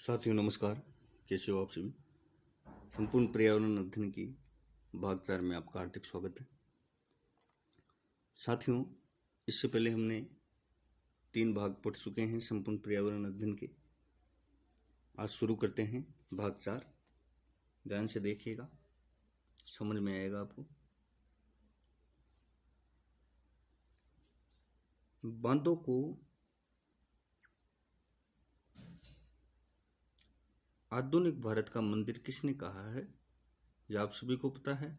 साथियों नमस्कार। कैसे हो आप सभी। संपूर्ण पर्यावरण अध्ययन की भाग 4 में आपका हार्दिक स्वागत है। साथियों, इससे पहले हमने 3 भाग पढ़ चुके हैं संपूर्ण पर्यावरण अध्ययन के। आज शुरू करते हैं भाग 4। ध्यान से देखिएगा, समझ में आएगा आपको। बांधों को आधुनिक भारत का मंदिर किसने कहा है, यह आप सभी को पता है।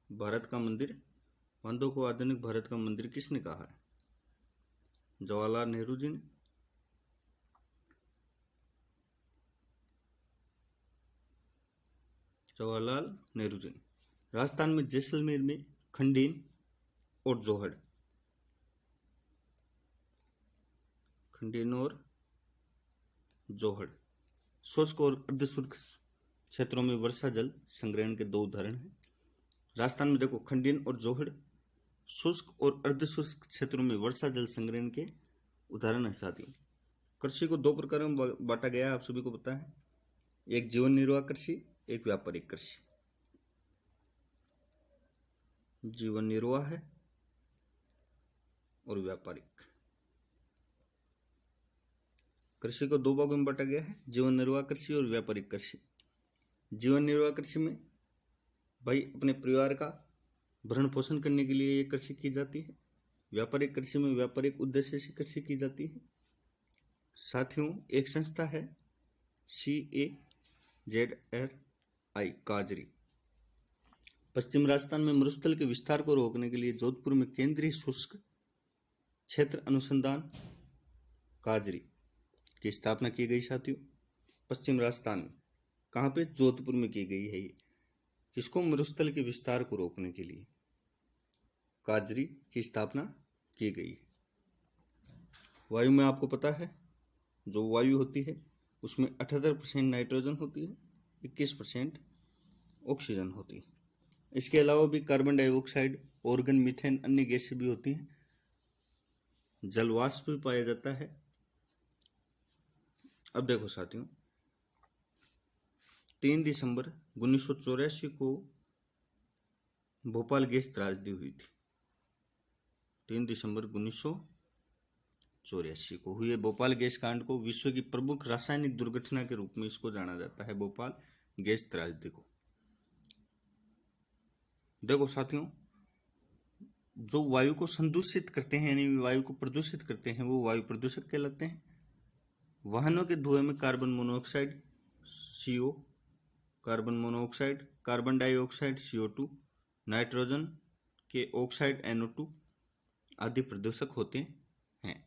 भारत का मंदिर, बांधों को आधुनिक भारत का मंदिर किसने कहा है? जवाहरलाल नेहरू जी ने। जवाहरलाल नेहरू जी ने। राजस्थान में जैसलमेर में खंडेन और जोहड़, खंडेन और जोहड़ शुष्क और अर्धशुष्क क्षेत्रों में वर्षा जल संग्रहण के 2 उदाहरण हैं। राजस्थान में देखो, खंडेन और जोहड़ शुष्क और अर्धशुष्क क्षेत्रों में वर्षा जल संग्रहण के उदाहरण है। साथियों, कृषि को 2 प्रकार में बांटा गया है, आप सभी को पता है। एक जीवन निर्वाह कृषि, एक व्यापारिक कृषि। जीवन निर्वाह है और व्यापारिक कृषि को 2 भागों में बांटा गया है, जीवन निर्वाह कृषि और व्यापारिक कृषि। जीवन निर्वाह कृषि में भाई अपने परिवार का भरण पोषण करने के लिए ये कृषि की जाती है। व्यापारिक कृषि में व्यापारिक उद्देश्य से कृषि की जाती है। साथियों, एक संस्था है CAZRI, काजरी। पश्चिम राजस्थान में मरुस्थल के विस्तार को रोकने के लिए जोधपुर में केंद्रीय शुष्क क्षेत्र अनुसंधान काजरी की स्थापना की गई। साथियों, पश्चिम राजस्थान में कहाँ पे? जोधपुर में की गई है। ये किसको? मरुस्थल के विस्तार को रोकने के लिए काजरी की स्थापना की गई है। वायु में आपको पता है, जो वायु होती है उसमें 78% नाइट्रोजन होती है, 21% ऑक्सीजन होती है। इसके अलावा भी कार्बन डाइऑक्साइड, ऑर्गन, मीथेन, अन्य गैसें भी होती हैं। जलवाष्प भी पाया जाता है। अब देखो साथियों, 3 दिसंबर 1984 को भोपाल गैस त्रासदी हुई थी। 3 दिसंबर 1984 को हुए भोपाल गैस कांड को विश्व की प्रमुख रासायनिक दुर्घटना के रूप में इसको जाना जाता है, भोपाल गैस त्रासदी को। देखो साथियों, जो वायु को संदूषित करते हैं यानी वायु को प्रदूषित करते हैं, वो वायु प्रदूषक कहलाते हैं। वाहनों के धुएं में carbon monoxide CO, carbon monoxide, carbon dioxide CO2, nitrogen के ऑक्साइड NO2 आदि प्रदूषक होते हैं।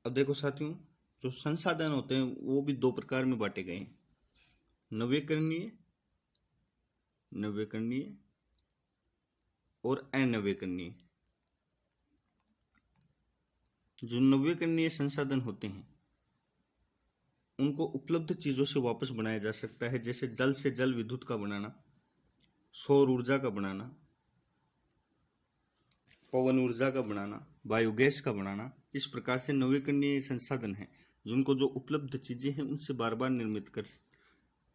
अब देखो साथियों, जो संसाधन होते हैं वो भी 2 प्रकार में बांटे गए हैं, नवीकरणीय और अनवीकरणीय। जो नवीकरणीय संसाधन होते हैं उनको उपलब्ध चीजों से वापस बनाया जा सकता है, जैसे जल से जल विद्युत का बनाना, सौर ऊर्जा का बनाना, पवन ऊर्जा का बनाना, बायोगैस का बनाना। इस प्रकार से नवीकरणीय संसाधन है जिनको जो उपलब्ध चीजें हैं उनसे बार बार निर्मित कर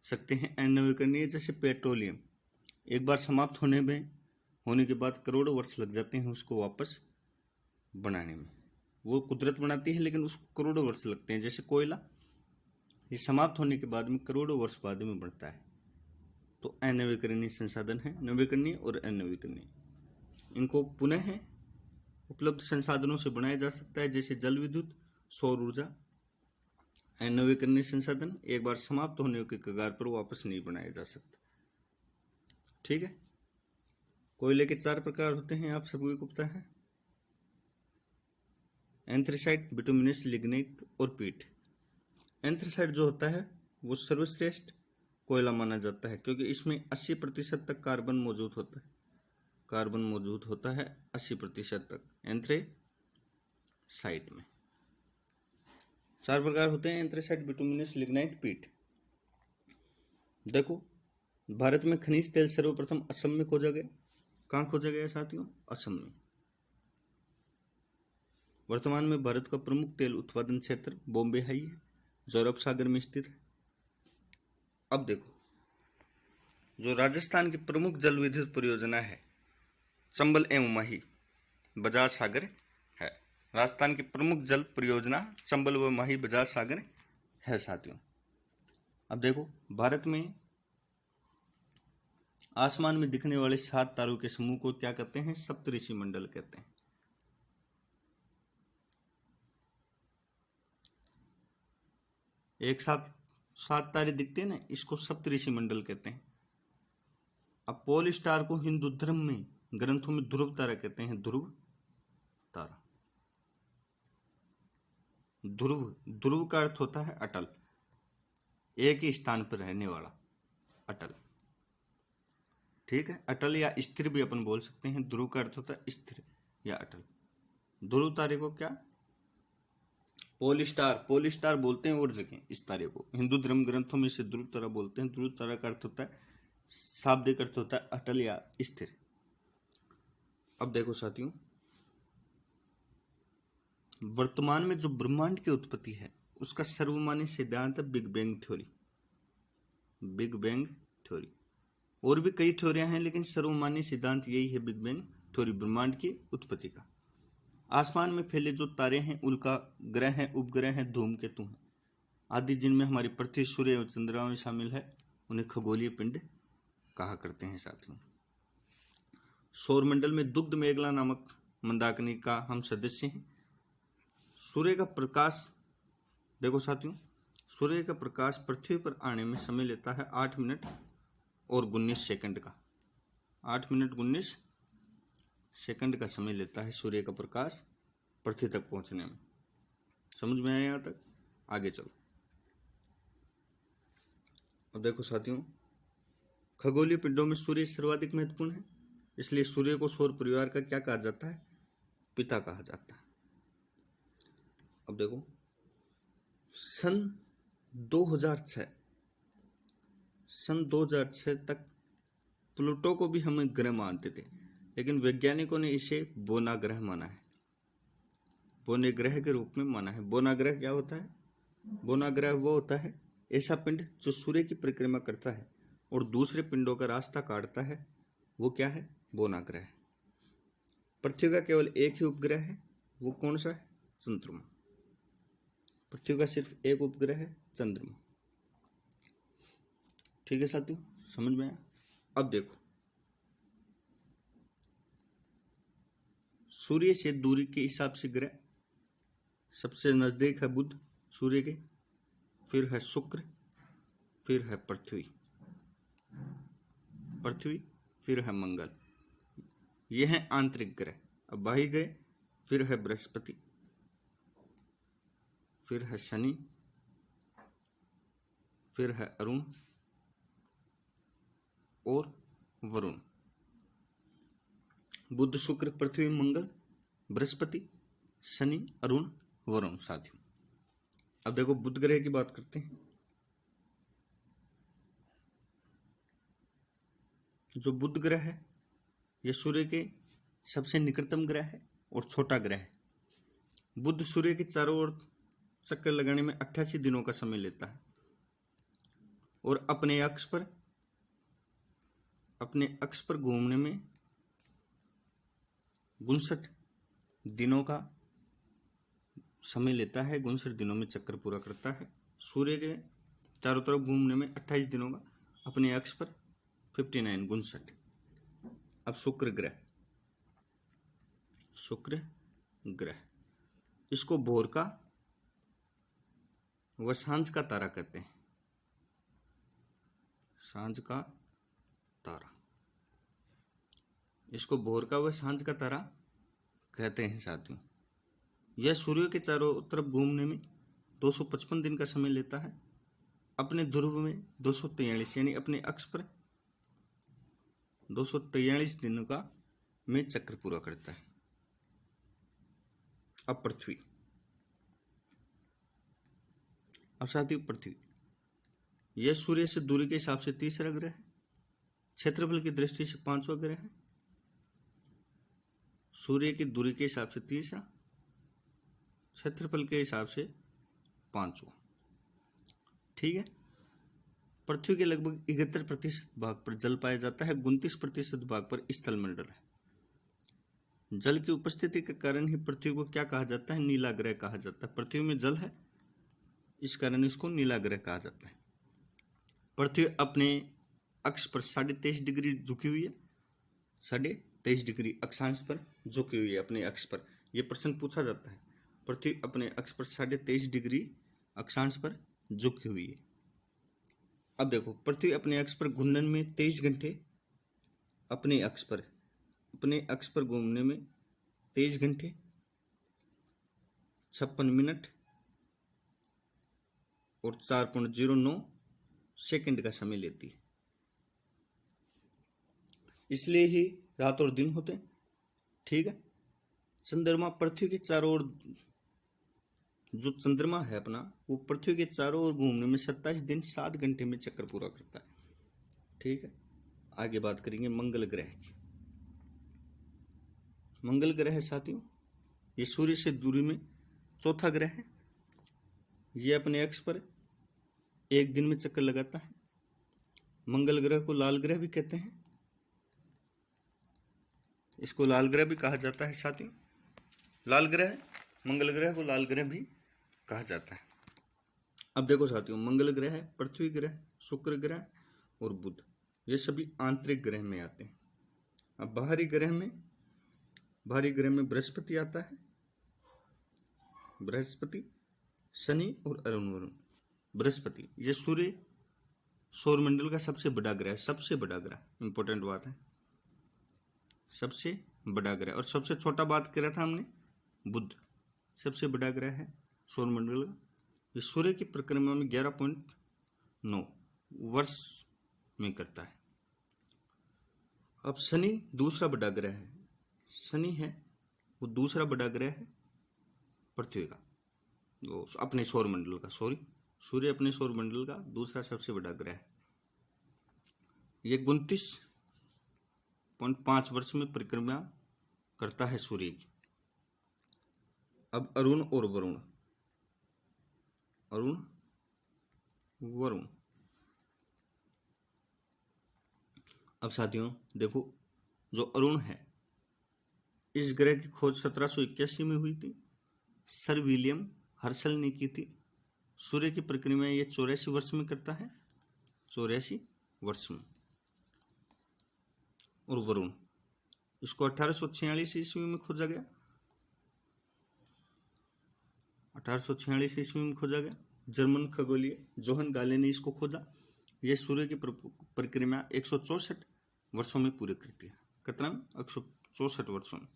सकते हैं। अनवीकरणीय जैसे पेट्रोलियम, एक बार समाप्त होने के बाद करोड़ों वर्ष लग जाते हैं उसको वापस बनाने में। वो कुदरत बनाती है लेकिन उसको करोड़ों वर्ष लगते हैं। जैसे कोयला, ये समाप्त होने के बाद में करोड़ों वर्ष बाद में बनता है। तो अनवीकरणीय संसाधन है, नवीकरणीय और अनवीकरणीय। इनको पुनः उपलब्ध संसाधनों से बनाया जा सकता है, जैसे जल विद्युत, सौर ऊर्जा। अनवीकरणीय संसाधन एक बार समाप्त होने के कगार पर वापस नहीं बनाया जा सकता। ठीक है। कोयले के 4 प्रकार होते हैं, आप सभी को पता है। एंथ्रेसाइट, बिटुमिनस, लिग्नाइट और पीट। एंथ्रेसाइट जो होता है वो सर्वश्रेष्ठ कोयला माना जाता है, क्योंकि इसमें 80% तक कार्बन मौजूद होता है। 80% तक एंथ्रेसाइट में। 4 प्रकार होते हैं, एंथ्रेसाइट, बिटुमिनस, लिग्नाइट, पीट। देखो, भारत में खनिज तेल सर्वप्रथम असम में खोजा गया। कहाँ खोजा गया साथियों? असम में। वर्तमान में भारत का प्रमुख तेल उत्पादन क्षेत्र बॉम्बे हाई है, जो अरब सागर में स्थित है। अब देखो, जो राजस्थान की प्रमुख जल विद्युत परियोजना है चंबल एवं माही बजाज सागर है। राजस्थान की प्रमुख जल परियोजना चंबल व माही बजाज सागर है साथियों। अब देखो, भारत में आसमान में दिखने वाले 7 तारों के समूह को क्या कहते हैं? सप्तऋषि मंडल कहते हैं। एक साथ 7 तारे दिखते हैं ना, इसको सप्तऋषि मंडल कहते हैं। अब पोल स्टार को हिंदू धर्म में ग्रंथों में ध्रुव तारा कहते हैं। ध्रुव तारा, ध्रुव का अर्थ होता है अटल, एक ही स्थान पर रहने वाला, अटल। ठीक है, अटल या स्थिर भी अपन बोल सकते हैं। ध्रुव का अर्थ होता है स्थिर या अटल। ध्रुव तारे को क्या पोल स्टार बोलते हैं और जगह इस तारे को हिंदू धर्म ग्रंथों में से ध्रुव तारा बोलते हैं। ध्रुव तारा का अर्थ होता है, शाब्दिक अर्थ होता है अटल या स्थिर। अब देखो साथियों, वर्तमान में जो ब्रह्मांड की उत्पत्ति है उसका सर्वमान्य सिद्धांत है big bang theory. Big bang theory, और भी कई थ्योरियां हैं, लेकिन सर्वमान्य सिद्धांत यही है बिग बैंग थ्योरी, ब्रह्मांड की उत्पत्ति का। आसमान में फैले जो तारे हैं, उल्का ग्रह हैं, उपग्रह हैं, धूमकेतु हैं आदि, जिनमें हमारी पृथ्वी, सूर्य और चंद्रमा भी शामिल है, उन्हें खगोलीय पिंड कहा करते हैं साथियों। सौरमंडल में दुग्ध मेघला नामक मंदाकिनी का हम सदस्य हैं। सूर्य का प्रकाश, देखो साथियों, सूर्य का प्रकाश पृथ्वी पर आने में समय लेता है 8 मिनट और 19 सेकंड का। 8 मिनट 19 सेकंड का समय लेता है सूर्य का प्रकाश पृथ्वी तक पहुंचने में। समझ में आया यहाँ तक? आगे चलो। अब देखो साथियों, खगोलीय पिंडों में सूर्य सर्वाधिक महत्वपूर्ण है, इसलिए सूर्य को सौर परिवार का क्या कहा जाता है? पिता कहा जाता है। अब देखो, सन 2006 तक प्लूटो को भी हम ग्रह मानते थे, लेकिन वैज्ञानिकों ने इसे बोना ग्रह माना है, बोने ग्रह के रूप में माना है। बोना ग्रह क्या होता है? बोना ग्रह वो होता है ऐसा पिंड जो सूर्य की परिक्रमा करता है और दूसरे पिंडों का रास्ता काटता है, वो क्या है? बोना ग्रह। पृथ्वी का केवल एक ही उपग्रह है, वो कौन सा है? चंद्रमा। पृथ्वी का सिर्फ एक उपग्रह है, चंद्रमा। ठीक है साथियों, समझ में आया? अब देखो, सूर्य से दूरी के हिसाब से ग्रह सबसे नजदीक है बुध सूर्य के, फिर है शुक्र, फिर है पृथ्वी, फिर है मंगल। ये हैं आंतरिक ग्रह। अब बाह्य ग्रह, फिर है बृहस्पति, फिर है शनि, फिर है अरुण और वरुण। बुध, शुक्र, पृथ्वी, मंगल, बृहस्पति, शनि, अरुण, वरुण साथियों। अब देखो, बुध ग्रह की बात करते हैं। जो बुध ग्रह है, यह सूर्य के सबसे निकटतम ग्रह है और छोटा ग्रह है। बुध सूर्य के चारों ओर चक्कर लगाने में 88 दिनों का समय लेता है और अपने अक्ष पर घूमने में 59 दिनों का समय लेता है। 59 दिनों में चक्कर पूरा करता है। सूर्य के चारों तरफ घूमने में 28 दिनों का, अपने अक्ष पर 59 59। अब शुक्र ग्रह, इसको भोर का व सांझ का तारा कहते हैं। सांझ का तारा, इसको भोर का व सांझ का तारा कहते हैं साथियों। यह सूर्य के चारों तरफ घूमने में 255 दिन का समय लेता है। अपने ध्रुव में 243 यानी अपने अक्ष पर 243 दिनों का में चक्र पूरा करता है। अब पृथ्वी, अब साथियों पृथ्वी, यह सूर्य से दूरी के हिसाब से तीसरा ग्रह है। क्षेत्रफल की दृष्टि से 5वां ग्रह है। सूर्य की दूरी के हिसाब से तीसरा क्षेत्रफल के हिसाब से 5वां। ठीक है। पृथ्वी के लगभग 71% भाग पर जल पाया जाता है, 29% भाग पर स्थल मंडल है। जल की उपस्थिति के कारण ही पृथ्वी को क्या कहा जाता है? नीला ग्रह कहा जाता है। पृथ्वी में जल है, इस कारण इसको नीला ग्रह कहा जाता है। पृथ्वी अपने अक्ष पर 23.5 डिग्री झुकी हुई है, 23.5 डिग्री अक्षांश पर झुकी हुई है अपने अक्ष पर। यह प्रश्न पूछा जाता है। पृथ्वी अपने अक्ष पर 23.5 डिग्री अक्षांश पर झुकी हुई है। अब देखो, पृथ्वी अपने अक्ष पर घूमने में 23 घंटे, अपने अक्ष पर घूमने में 23 घंटे 56 मिनट और 4.09 सेकंड का समय लेती है। इसलिए ही रात और दिन होते हैं। ठीक है। चंद्रमा पृथ्वी के चारों ओर, जो चंद्रमा है अपना, वो पृथ्वी के चारों ओर घूमने में 27 दिन 7 घंटे में चक्कर पूरा करता है। ठीक है। आगे बात करेंगे मंगल ग्रह की। मंगल ग्रह है साथियों, ये सूर्य से दूरी में चौथा ग्रह है। ये अपने अक्ष पर एक दिन में चक्कर लगाता है। मंगल ग्रह को लाल ग्रह भी कहते हैं, इसको लाल ग्रह भी कहा जाता है साथियों। लाल ग्रह, मंगल ग्रह को लाल ग्रह भी कहा जाता है। अब देखो साथियों, मंगल ग्रह, पृथ्वी ग्रह, शुक्र ग्रह और बुध, ये सभी आंतरिक ग्रह में आते हैं। अब बाहरी ग्रह में बृहस्पति आता है। बृहस्पति, शनि और अरुण वरुण। बृहस्पति ये सूर्य सौरमंडल का सबसे बड़ा ग्रह, सबसे बड़ा ग्रह, इंपॉर्टेंट बात है, सबसे बड़ा ग्रह। और सबसे छोटा बात करा था हमने, बुध सबसे बड़ा ग्रह है सौरमंडल का। ये सूर्य की परिक्रमा में 11.9 वर्ष में करता है। अब शनि दूसरा बड़ा ग्रह है। शनि है वो दूसरा बड़ा ग्रह है पृथ्वी का, वो अपने सौरमंडल का, सूर्य अपने सौरमंडल का दूसरा सबसे बड़ा ग्रह है। ये 29.5 वर्ष में परिक्रमा करता है सूर्य की। अब अरुण और वरुण, अब साथियों देखो, जो अरुण है, इस ग्रह की खोज 1781 में हुई थी, सर विलियम हर्शल ने की थी। सूर्य की परिक्रमा ये 84 वर्ष में करता है, 84 वर्ष में। और वरुण, इसको 1846 ईस्वी में खोजा गया, 1846 ईस्वी में खोजा गया। जर्मन खगोलीय जोहन गाले ने इसको खोजा। यह सूर्य की परिक्रमा 164 वर्षों में पूरी करती है। कितना? 164 वर्षों में।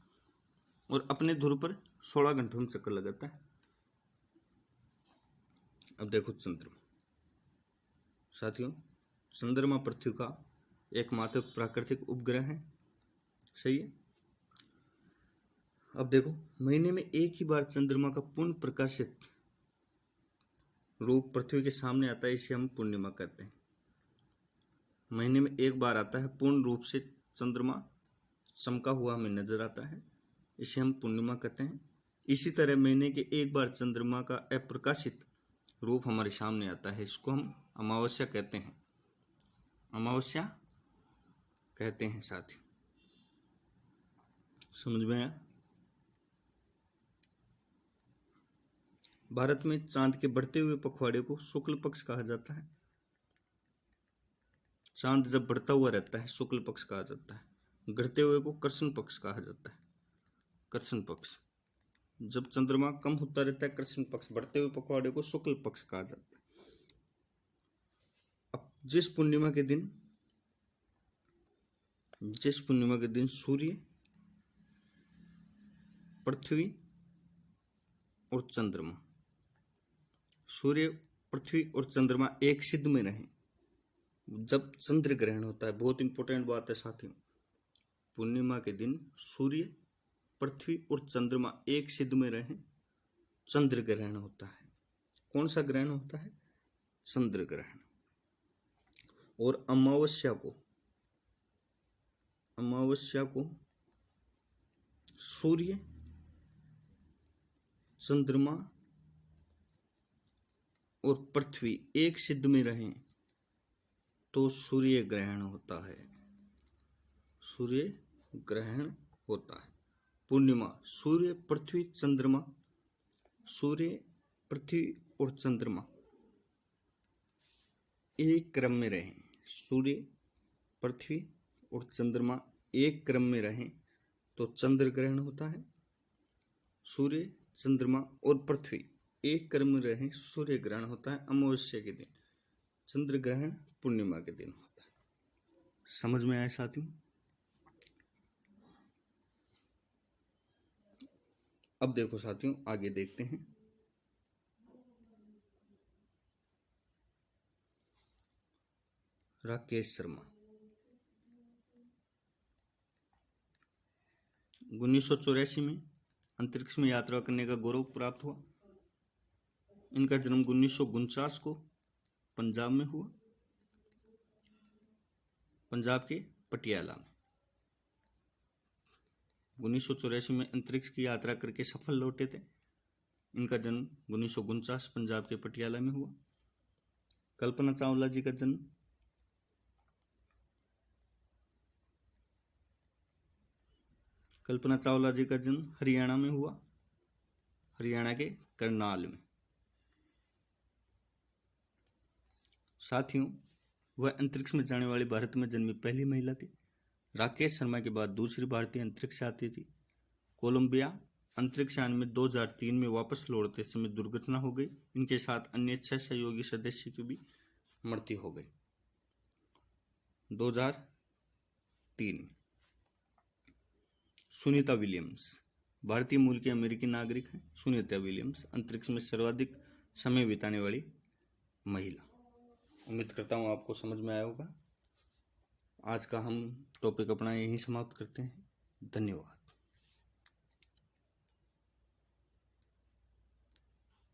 और अपने ध्रुव पर 16 घंटों में चक्कर लगाता है। अब देखो चंद्रमा साथियों, चंद्रमा पृथ्वी का एकमात्र प्राकृतिक उपग्रह है। सही है। अब देखो, महीने में एक ही बार चंद्रमा का पूर्ण प्रकाशित रूप पृथ्वी के सामने आता है, इसे हम पूर्णिमा कहते हैं। महीने में एक बार आता है, पूर्ण रूप से चंद्रमा चमका हुआ हमें नजर आता है, इसे हम पूर्णिमा कहते हैं। इसी तरह महीने के एक बार चंद्रमा का अप्रकाशित रूप हमारे सामने आता है, इसको हम अमावस्या कहते हैं, अमावस्या कहते हैं। साथी समझ में आया? भारत में चांद के बढ़ते हुए पखवाड़े को शुक्ल पक्ष कहा जाता है। चांद जब बढ़ता हुआ रहता है शुक्ल पक्ष कहा जाता है। घटते हुए को कृष्ण पक्ष कहा जाता है, कृष्ण पक्ष। जब चंद्रमा कम होता रहता है कृष्ण पक्ष, बढ़ते हुए पखवाड़े को शुक्ल पक्ष कहा जाता है। अब जिस पूर्णिमा के दिन सूर्य, पृथ्वी और चंद्रमा, सूर्य, पृथ्वी और चंद्रमा एक सिद्ध में रहे, जब चंद्र ग्रहण होता है, बहुत इंपॉर्टेंट बात है साथियों, पूर्णिमा के दिन सूर्य, पृथ्वी और चंद्रमा एक सिद्ध में रहे, चंद्र ग्रहण होता है। कौन सा ग्रहण होता है? चंद्र ग्रहण। और अमावस्या को सूर्य, चंद्रमा और पृथ्वी एक सिद्ध में रहें तो सूर्य ग्रहण होता है। सूर्य ग्रहण होता है। पूर्णिमा, सूर्य पृथ्वी चंद्रमा, सूर्य पृथ्वी और चंद्रमा एक क्रम में रहें। सूर्य पृथ्वी और चंद्रमा एक क्रम में रहें तो चंद्र ग्रहण होता है। सूर्य चंद्रमा और पृथ्वी एक क्रम में रहें, सूर्य ग्रहण होता है अमावस्या के दिन। चंद्र ग्रहण पूर्णिमा के दिन होता है। समझ में आया साथियों? अब देखो साथियों, आगे देखते हैं। राकेश शर्मा 1984 में अंतरिक्ष में यात्रा करने का गौरव प्राप्त हुआ। इनका जन्म 1949 को पंजाब में हुआ, पंजाब के पटियाला में। 1984 में अंतरिक्ष की यात्रा करके सफल लौटे थे। इनका जन्म 1949 पंजाब के पटियाला में हुआ। कल्पना चावला जी का जन्म हरियाणा में हुआ, हरियाणा के करनाल में। साथियों, वह अंतरिक्ष में जाने वाली भारत में जन्मी पहली महिला थी। राकेश शर्मा के बाद दूसरी भारतीय अंतरिक्ष यात्री थी। कोलंबिया अंतरिक्ष यान में 2003 में वापस लौटते समय दुर्घटना हो गई। इनके साथ अन्य 6 सहयोगी सदस्य की भी मृत्यु हो गई 2003 में। सुनीता विलियम्स भारतीय मूल की अमेरिकी नागरिक हैं। सुनीता विलियम्स अंतरिक्ष में सर्वाधिक समय बिताने वाली महिला। उम्मीद करता हूँ आपको समझ में आया होगा। आज का हम टॉपिक अपना यहीं समाप्त करते हैं। धन्यवाद।